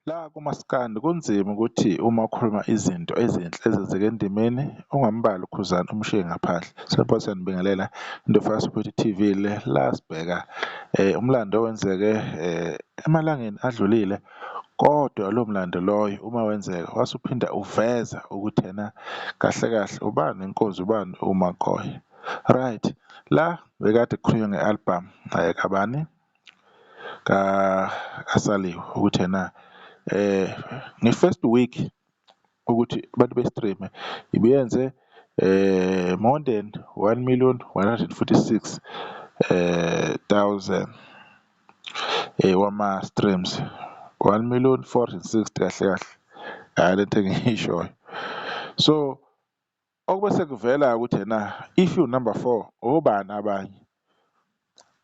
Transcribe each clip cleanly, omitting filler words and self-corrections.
La kumaskandi kunzima ukuthi uma ukhuluma izinto ezinhle ezenzeka endimeni ungambali uKhuzani umshiye ngaphandle. Siyabonga siyanibingelela into Fast Futhi TV la sibheka umlando owenzeke emalangeni adlulile, kodwa lo mlando loyo uma wenzeka wasuphinda uveza ukuthi yena kahle kahle ubani inkozi ubani uMaKhoya. Right, la bekade kukhulunywa nge-album kabani kaSaliwe ukuthi yena nge-first week ukuthi abantu be-stream ibiyenze more than 1,146,000 wama-streams, 1,460,000 kahle kahle, hhayi lento engiyishoyo. So okubese kuvela ukuthi yena if you-number 4 obani abanye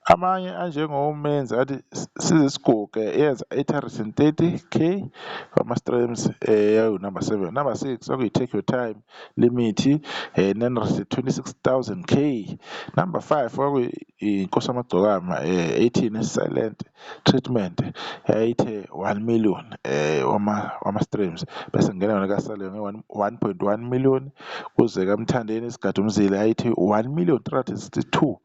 amanye anjengoMenzi athi Sizisiguge eyenza 830k wama-streams yawu-number 7. Number 6 okuyi-Take Your Time Limit 926,000k. Number 5 kwakuyi-Inkosi Yamagcokama 18 Silent Treatment yayithe 1 million wama-streams. Bese kungena yona kaSaliwe nge-1.1 million, kuze kaMthandeni Isigadi Umzila yayithe 1,362,000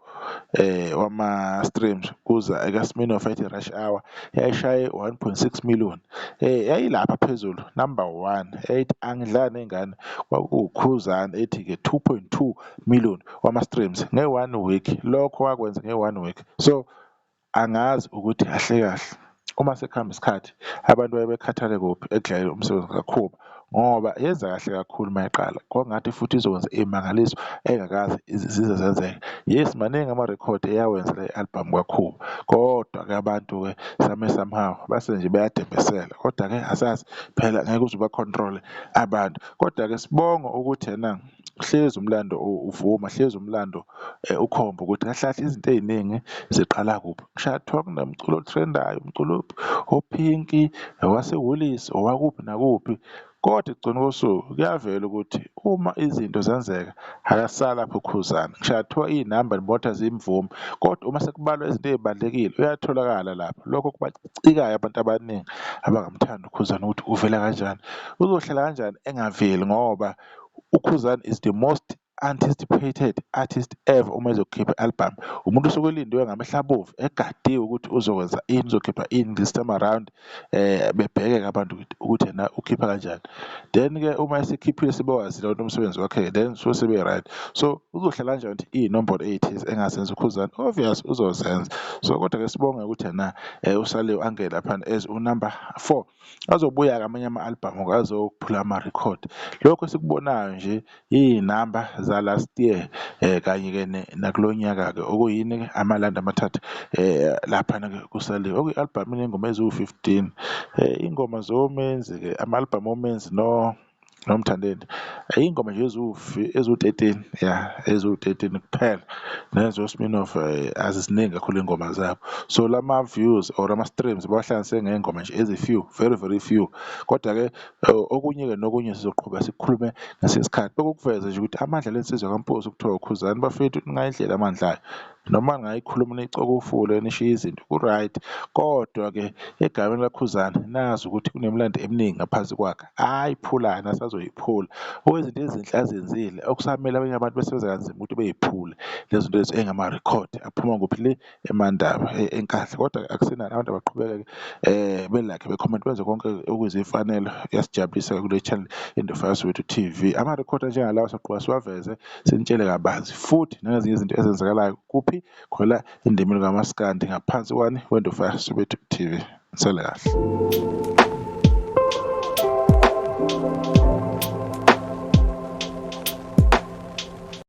wama-streams, kuza ekaSminoff ethi Rush Hour yayishaye 1.6 million. Yayilapha phezulu number 1 ethi Angidlali Nengane kwakuKhuzani ethi-ke 2.2 million wama-streams nge-1 week. Lokho wakwenza nge-1 week. So angazi ukuthi kahle kahle uma sekuhamba isikhathi abantu babekhathale kuphi ekudlaleni umsebenzi kaKhuba, ngoba yenza kahle kakhulu mayiqala. Kwakungathi futhi izokwenza imangaliso engakazi zize zenzeke. Yes, maningi amarekhodi eyawenza le album kaKhuba, kodwa-ke abantu-ke somehow base nje bayadembesela, kodwa-ke asazi phela ngeke uze uba-control abantu. Kodwa-ke sibonga ukuthi yena hlezi umlando uvuma, hlezi umlando ukhomba ukuthi kahle kahle izinto ey'ningi ziqala kuphi. Kushathiwa kunomculo othrendayo, umculo oPinki, owase-Woolies, owakuphi nakuphi, kodwa ekugcineni kosuku kuyavela ukuthi uma izinto zenzeka akasalapho uKhuzani. Kushathiwa iy'namba nibotha zimvume, kodwa uma sekubalwa izinto ey'balulekile uyatholakala lapho. Lokho kubacikayo abantu abaningi abangamthandi uKhuzani ukuthi uvela kanjani, uzohlala kanjani engaveli, ngoba uKhuzani is the most anticipated artist ever uma ezokhipha i-album. Umuntu osuke elindiwe ngamehlo abovu, egadiwe ukuthi uzokwenza ini, uzokhipha ini this time around, bebheke-ke abantu ukuthi yena ukhipha kanjani. Then-ke uma esekhiphile sebewazile ukuthi umsebenzi wakhe, then so sebe-right. So uzohlala kanjani ukuthi iy'nombolo ey'thize engazenza uKhuzani? Obvious uzozenza. So kodwa-ke sibonge ukuthi yena uSaliwe angene laphana as unumber 4, azobuya-ke amanye ama-album azophula amarekhodi. Lokho esikubonayo nje iy'namba za-last year kanye-ke nakulo nyaka-ke okuyini-ke amalandi amathathu laphana-ke kuSaliwe, okuyi-album enengoma eziwu-15. Iy'ngoma zoMenzi-ke, ama-album oMenzi noMthandeni, iy'ngoma nje eziwu-13, eziwu-13 kuphela. NezoSminoff azisiningi kakhulu iy'ngoma zabo. So lama-views or ama-streams bawahlanganise ngey'ngoma nje ezi-few, very very few. Kodwa-ke okunye-ke nokunye sizoqhubeka sikukhulume ngesikhathi. Bekukuveza nje ukuthi amandla lensizwa kaMposi ukuthiwa uKhuzani bafethu ningayidlela amandla ayo, noma ningayikhuluma niyicokofule nishiye izinto ku-right, kodwa-ke egameni laKhuzani nazi ukuthi kunemilando eminingi ngaphansi kwakhe ayiphulayo nasazoyiphula. Okwezinto ezinhle azenzile okusamele abanye abantu besebenza kanzima ukuthi beyiphule lezo zinto lezi engamarekhodi aphuma kuphi le emandaba enkandla. Kodwa akusenani, abantu abaqhubeke-ke belakhe becomment benze konke okuyizifanelo. Kuyasijabulisa kule channel into Fast Futhi TV. Amarekhodi anjengalawo saqhubeka siwaveze, sinitshele kabanzi futhi nangezinye izinto ezenzakalayo kuphi khona endimeni kaMaskandi ngaphansi kwani weNto Fast Futhi TV. Nisale kahle.